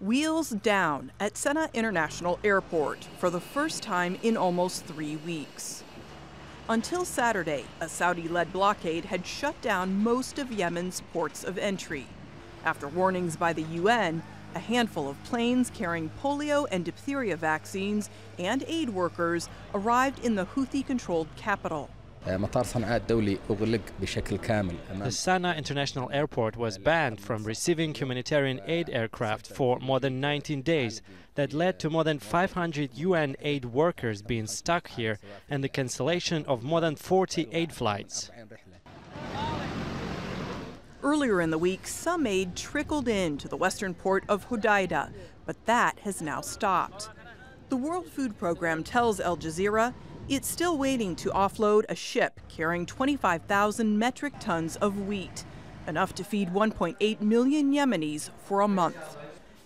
Wheels down at Sana'a International Airport for the first time in almost 3 weeks. Until Saturday, a Saudi-led blockade had shut down most of Yemen's ports of entry. After warnings by the UN, a handful of planes carrying polio and diphtheria vaccines and aid workers arrived in the Houthi-controlled capital. The Sana'a International Airport was banned from receiving humanitarian aid aircraft for more than 19 days. That led to more than 500 UN aid workers being stuck here and the cancellation of more than 40 aid flights. Earlier in the week, some aid trickled in to the western port of Hodeidah, but that has now stopped. The World Food Program tells Al Jazeera it's still waiting to offload a ship carrying 25,000 metric tons of wheat, enough to feed 1.8 million Yemenis for a month.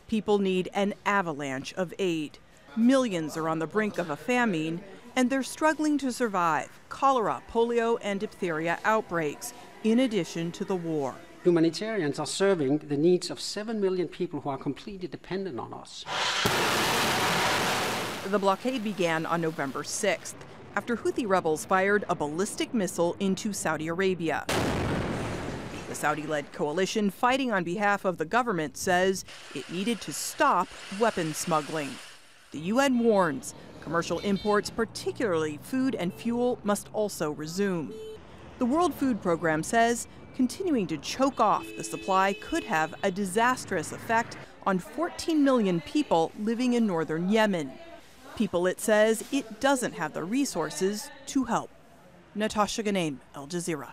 People need an avalanche of aid. Millions are on the brink of a famine, and they're struggling to survive cholera, polio, and diphtheria outbreaks, in addition to the war. Humanitarians are serving the needs of 7 million people who are completely dependent on us. The blockade began on November 6th, after Houthi rebels fired a ballistic missile into Saudi Arabia. The Saudi-led coalition fighting on behalf of the government says it needed to stop weapons smuggling. The UN warns commercial imports, particularly food and fuel, must also resume. The World Food Program says continuing to choke off the supply could have a disastrous effect on 14 million people living in northern Yemen. People it says it doesn't have the resources to help. Natasha, Ghoneim, Al Jazeera.